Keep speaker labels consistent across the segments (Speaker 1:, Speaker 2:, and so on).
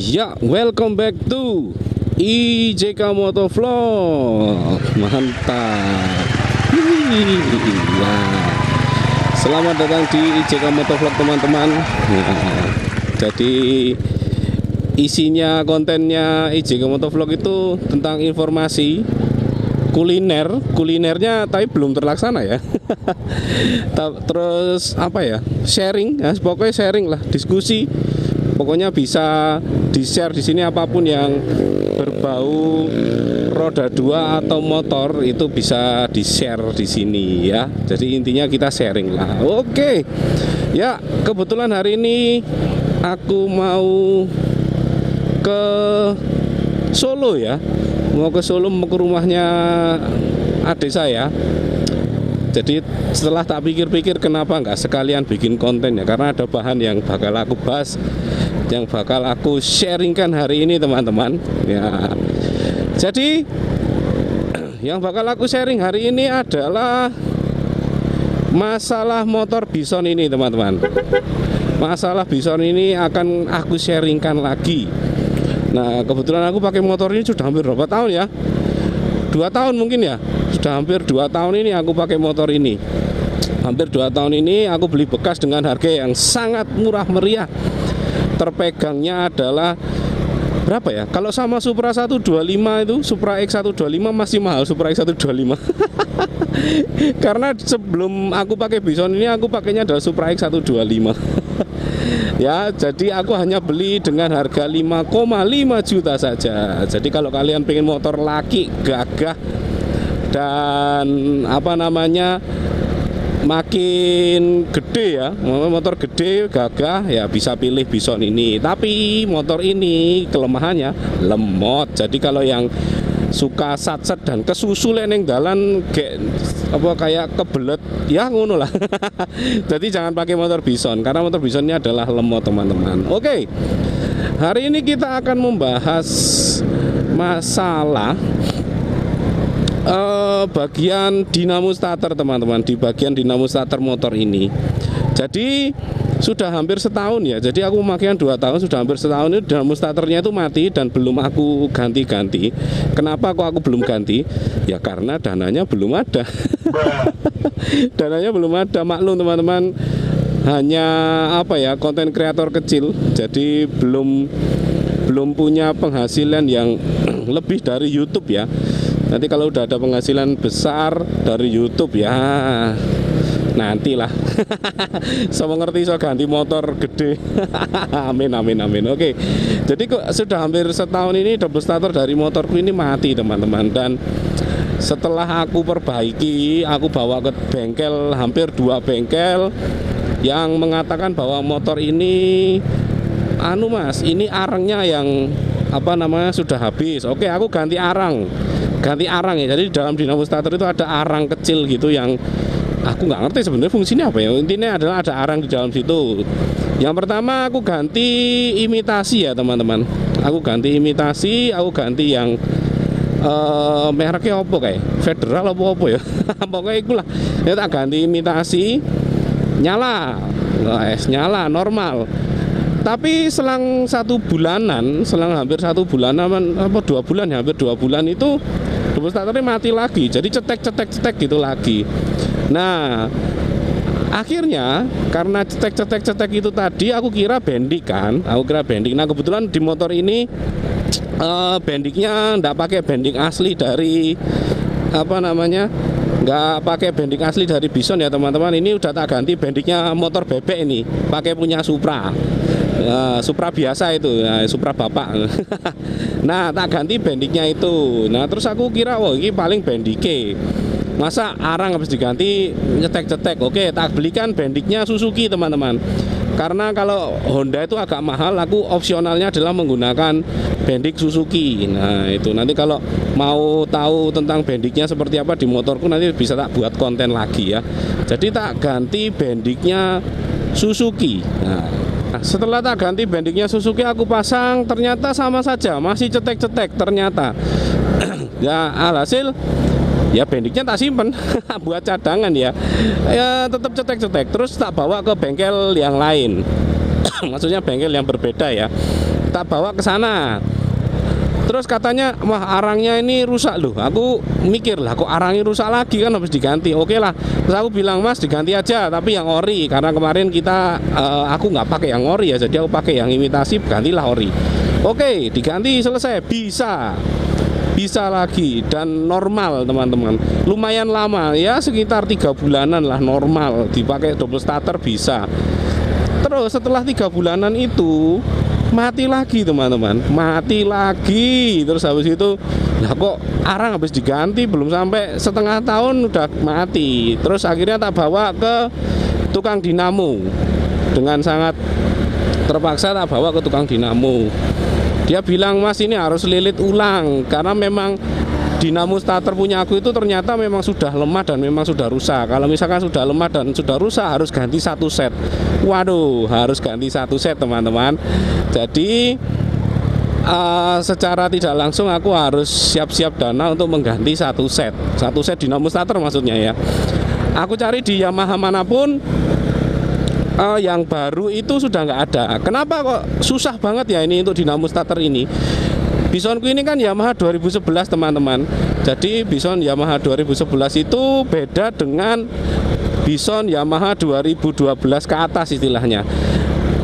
Speaker 1: Ya, welcome back to IJK Motovlog. Mantap. Ya. Selamat datang di IJK Motovlog teman-teman. Jadi isinya kontennya IJK Motovlog itu tentang informasi kulinernya tapi belum terlaksana ya. Terus apa ya, sharing ya, pokoknya sharing lah, diskusi. Pokoknya bisa di-share di sini apapun yang berbau roda 2 atau motor itu bisa di-share di sini ya. Jadi intinya kita sharing lah. Oke. Ya, kebetulan hari ini aku mau ke Solo ya. Mau ke Solo, mau ke rumahnya adik saya. Jadi setelah tak pikir-pikir kenapa nggak sekalian bikin konten ya, karena ada bahan yang bakal aku bahas, yang bakal aku sharingkan hari ini teman-teman ya. Jadi yang bakal aku sharing hari ini adalah masalah motor Bison ini teman-teman. Masalah Bison ini akan aku sharingkan lagi. Nah kebetulan aku pakai motor ini sudah hampir berapa tahun ya, 2 tahun mungkin ya. Sudah hampir 2 tahun ini aku pakai motor ini. Hampir 2 tahun ini aku beli bekas dengan harga yang sangat murah meriah. Terpegangnya adalah berapa ya? Kalau sama Supra 125 itu, Supra X125 masih mahal Supra X125. Karena sebelum aku pakai Bison ini aku pakainya adalah Supra X125. Ya, jadi aku hanya beli dengan harga 5,5 juta saja. Jadi kalau kalian pengen motor laki gagah dan apa namanya makin gede ya, motor gede gagah ya, bisa pilih Bison ini. Tapi motor ini kelemahannya lemot. Jadi kalau yang suka satset dan kesusul neng dalan kayak kebelet ya ngono lah. Jadi jangan pakai motor Bison karena motor Bisonnya adalah lemot teman-teman. Oke. Hari ini kita akan membahas masalah bagian dinamo starter teman-teman, di bagian dinamo starter motor ini. Jadi sudah hampir setahun ya. Jadi aku pemakaian 2 tahun, sudah hampir setahun ini dinamo starternya itu mati dan belum aku ganti-ganti. Kenapa kok aku belum ganti? Ya karena dananya belum ada. Dananya belum ada, maklum teman-teman. Hanya apa ya, konten kreator kecil. Jadi belum punya penghasilan yang lebih dari YouTube ya. Nanti kalau udah ada penghasilan besar dari YouTube ya nantilah. Sama ngerti so ganti motor gede. Amin. Oke. Jadi kok sudah hampir setahun ini double starter dari motorku ini mati teman-teman. Dan setelah aku perbaiki, aku bawa ke bengkel, hampir 2 bengkel yang mengatakan bahwa motor ini mas, ini arangnya yang apa namanya sudah habis. Oke, aku ganti arang ya. Jadi dalam dinamo starter itu ada arang kecil gitu yang aku nggak ngerti sebenarnya fungsinya apa ya. Intinya adalah ada arang di dalam situ. Yang pertama aku ganti imitasi ya teman-teman. Aku ganti yang mereknya apa kayak Federal apa ya. Pokoknya itulah. Ya tak ganti imitasi, nyala normal. Tapi selang hampir 1 bulanan apa 2 bulan ya, hampir 2 bulan itu double starternya mati lagi. Jadi cetek gitu lagi. Nah akhirnya karena cetek itu tadi aku kira bendik. Nah kebetulan di motor ini bendiknya nggak pakai bendik asli dari apa namanya, nggak pakai bendik asli dari Bison ya teman-teman. Ini udah tak ganti bendiknya motor bebek ini, pakai punya Supra. Supra biasa itu ya, Supra bapak. Nah tak ganti bendiknya itu. Nah terus aku kira ini paling bendike, masa arang habis diganti nyetek. Oke, tak belikan bendiknya Suzuki teman-teman. Karena kalau Honda itu agak mahal, aku opsionalnya adalah menggunakan bendik Suzuki. Nah itu nanti kalau mau tahu tentang bendiknya seperti apa di motorku nanti bisa tak buat konten lagi ya. Jadi tak ganti bendiknya Suzuki. Nah setelah tak ganti bendiknya Suzuki, aku pasang, ternyata sama saja, masih cetek ternyata. Ya alhasil ya bendiknya tak simpen buat cadangan ya. Ya tetap cetek terus tak bawa ke bengkel yang lain. Maksudnya bengkel yang berbeda ya. tak bawa ke sana. Terus katanya, wah arangnya ini rusak loh. Aku mikir lah, kok arangnya rusak lagi, kan harus diganti. Oke lah, terus aku bilang, Mas diganti aja, tapi yang ori. Karena kemarin aku nggak pakai yang ori ya, jadi aku pakai yang imitasi, gantilah ori. Oke, diganti, selesai, bisa lagi dan normal teman-teman. Lumayan lama ya, sekitar 3 bulanan lah normal, dipakai double starter bisa. Terus setelah 3 bulanan itu mati lagi teman-teman, mati lagi. Terus habis itu, lah kok arang habis diganti belum sampai setengah tahun udah mati. Terus akhirnya tak bawa ke tukang dinamo. Dengan sangat terpaksa tak bawa ke tukang dinamo. Dia bilang, Mas ini harus lilit ulang, karena memang dinamo starter punya aku itu ternyata memang sudah lemah dan memang sudah rusak. Kalau misalkan sudah lemah dan sudah rusak, harus ganti 1 set. Waduh, harus ganti 1 set teman-teman. Jadi secara tidak langsung aku harus siap-siap dana untuk mengganti 1 set. 1 set dinamo starter maksudnya ya. Aku cari di Yamaha manapun, yang baru itu sudah nggak ada. Kenapa kok susah banget ya ini untuk dinamo starter ini? Bisonku ini kan Yamaha 2011 teman-teman. Jadi Bison Yamaha 2011 itu beda dengan Bison Yamaha 2012 ke atas istilahnya.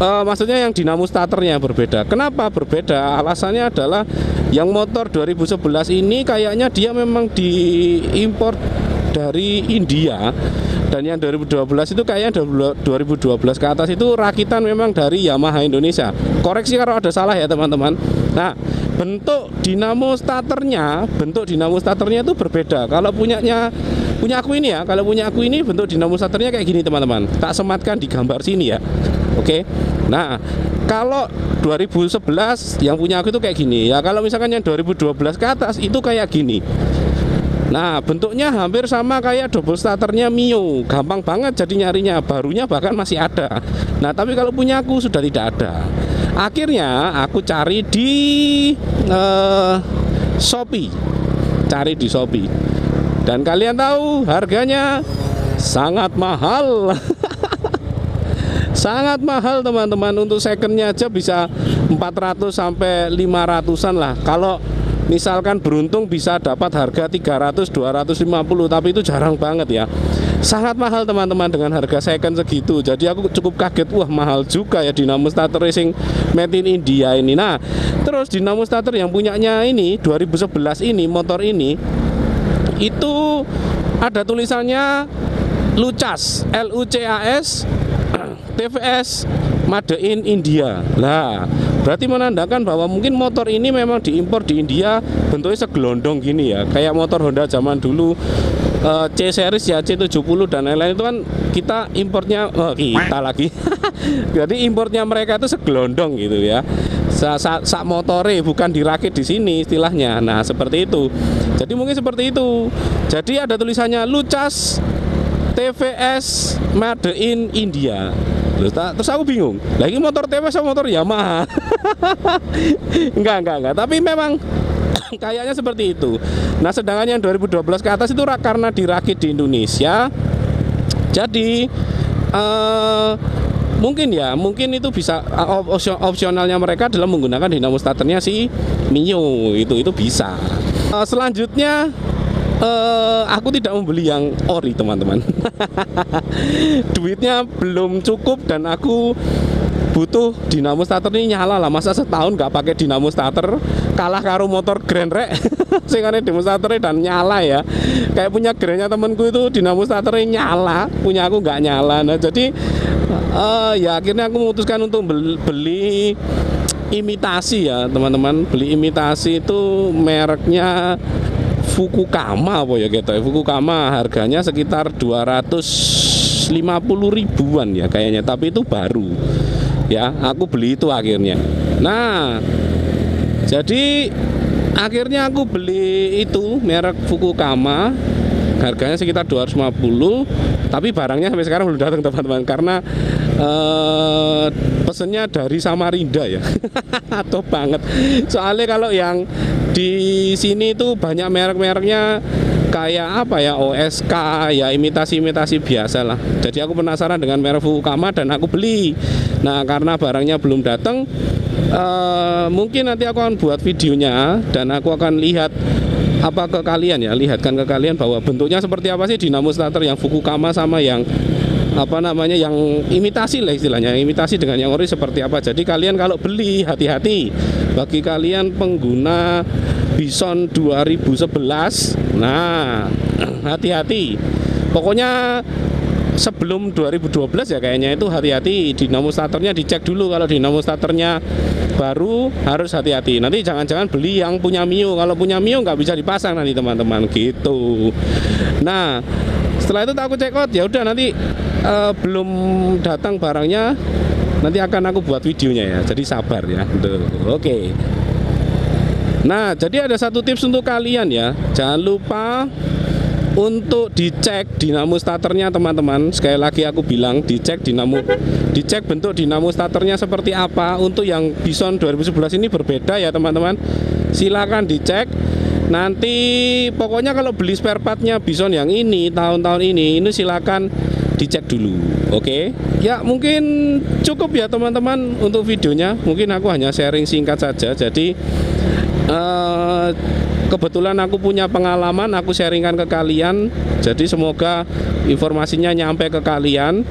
Speaker 1: Maksudnya yang dinamo starternya berbeda. Kenapa berbeda? Alasannya adalah yang motor 2011 ini kayaknya dia memang diimpor dari India, dan yang 2012 itu kayaknya 2012 ke atas itu rakitan memang dari Yamaha Indonesia. Koreksi kalau ada salah ya teman-teman. Nah, bentuk dinamo starternya itu berbeda. Kalau punya aku ini ya, kalau punya aku ini bentuk dinamo starternya kayak gini teman-teman. Tak sematkan di gambar sini ya. Oke. Nah, kalau 2011 yang punya aku itu kayak gini. Ya kalau misalkan yang 2012 ke atas itu kayak gini. Nah, bentuknya hampir sama kayak double starternya Mio. Gampang banget jadi nyarinya. Barunya bahkan masih ada. Nah, tapi kalau punya aku sudah tidak ada. Akhirnya aku cari di Shopee. Cari di Shopee. Dan kalian tahu harganya sangat mahal. Sangat mahal teman-teman. Untuk secondnya aja bisa 400 sampai 500-an lah. Kalau misalkan beruntung bisa dapat harga 300, 250, tapi itu jarang banget ya. Sangat mahal teman-teman dengan harga second segitu. Jadi aku cukup kaget, wah mahal juga ya dinamo starter racing made in India ini. Nah, terus dinamo starter yang punyanya ini 2011 ini, motor ini itu ada tulisannya Lucas, LUCAS TVS Made in India. Lah, berarti menandakan bahwa mungkin motor ini memang diimpor di India, bentuknya segelondong gini ya, kayak motor Honda zaman dulu, C series ya, C70 dan lain-lain itu kan kita importnya, kita lagi jadi importnya mereka itu segelondong gitu ya, sak motore, bukan dirakit di sini istilahnya. Nah seperti itu, jadi mungkin seperti itu. Jadi ada tulisannya Lucas TVS Made in India. Terus aku bingung, lagi motor TVS sama motor Yamaha. Enggak, tapi memang kayaknya seperti itu. Nah, sedangkan yang 2012 ke atas itu karena dirakit di Indonesia, jadi mungkin itu bisa opsionalnya mereka adalah menggunakan dinamo starternya si Mio, itu bisa. Selanjutnya aku tidak membeli yang ori teman-teman. Duitnya belum cukup dan aku butuh dinamo starter ini nyala lah. Masa setahun gak pakai dinamo starter, kalah karo motor Grand Rek sehingga dinamo starter dan nyala ya. Kayak punya Grand-nya temenku itu dinamo starter nyala, punya aku gak nyala. Nah jadi ya akhirnya aku memutuskan untuk beli imitasi ya teman-teman. Beli imitasi itu mereknya Fukukama apa ya gitu. Fukukama harganya sekitar 250 ribuan ya kayaknya, tapi itu baru ya, aku beli itu akhirnya. Nah jadi akhirnya aku beli itu merek Fukukama, harganya sekitar 250, tapi barangnya sampai sekarang belum datang teman-teman, karena pesennya dari Samarinda ya. Atau banget, soalnya kalau yang di sini itu banyak merek-mereknya kayak apa ya, OSK ya, imitasi-imitasi biasa lah. Jadi aku penasaran dengan merek Fukukama dan aku beli. Nah karena barangnya belum datang, mungkin nanti aku akan buat videonya dan aku akan lihat apa ke kalian ya, lihatkan ke kalian bahwa bentuknya seperti apa sih dinamo starter yang Fukukama sama yang apa namanya yang imitasi lah istilahnya, imitasi dengan yang ori seperti apa. Jadi kalian kalau beli hati-hati, bagi kalian pengguna Bison 2011, nah hati-hati pokoknya sebelum 2012 ya kayaknya itu hati-hati, dinamo starternya dicek dulu. Kalau dinamo starternya baru harus hati-hati, nanti jangan-jangan beli yang punya Mio. Kalau punya Mio nggak bisa dipasang nanti teman-teman gitu. Nah setelah itu aku check out, ya udah nanti belum datang barangnya, nanti akan aku buat videonya ya, jadi sabar ya. Oke. Nah jadi ada satu tips untuk kalian ya, jangan lupa untuk dicek dinamo starternya teman-teman. Sekali lagi aku bilang dicek bentuk dinamo starternya seperti apa. Untuk yang Bison 2011 ini berbeda ya teman-teman, silakan dicek. Nanti pokoknya kalau beli spare partnya Bison yang ini tahun-tahun ini silakan dicek dulu. Oke. Ya mungkin cukup ya teman-teman untuk videonya. Mungkin aku hanya sharing singkat saja. Jadi kebetulan aku punya pengalaman, aku sharingkan ke kalian. Jadi semoga informasinya nyampe ke kalian.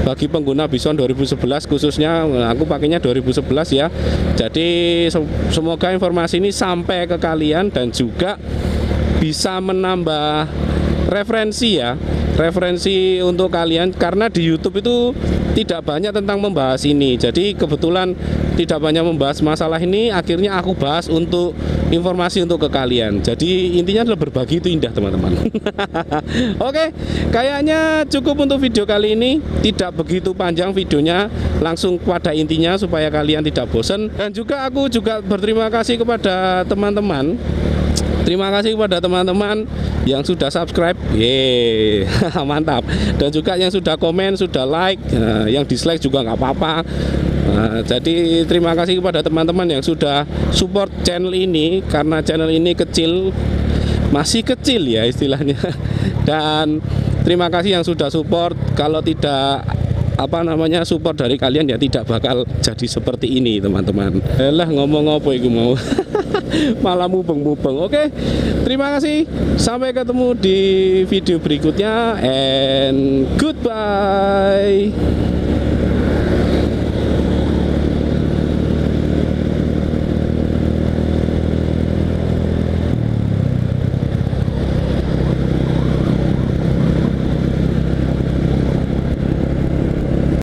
Speaker 1: Bagi pengguna Bison 2011 khususnya, aku pakainya 2011 ya. Jadi semoga informasi ini sampai ke kalian dan juga bisa menambah referensi ya, referensi untuk kalian, karena di YouTube itu tidak banyak tentang membahas ini. Jadi kebetulan tidak banyak membahas masalah ini, akhirnya aku bahas untuk informasi untuk ke kalian. Jadi intinya adalah berbagi itu indah teman-teman. Oke, kayaknya cukup untuk video kali ini. Tidak begitu panjang videonya, langsung pada intinya supaya kalian tidak bosan. Dan juga aku juga berterima kasih kepada teman-teman. Terima kasih kepada teman-teman yang sudah subscribe, yeay, mantap. Dan juga yang sudah komen, sudah like, yang dislike juga nggak apa-apa. Jadi terima kasih kepada teman-teman yang sudah support channel ini, karena channel ini kecil, masih kecil ya istilahnya. Dan terima kasih yang sudah support. Kalau tidak support dari kalian ya tidak bakal jadi seperti ini teman-teman. Lah ngomong apa iku mau. Malah mubeng-mubeng. Oke, terima kasih, sampai ketemu di video berikutnya and goodbye.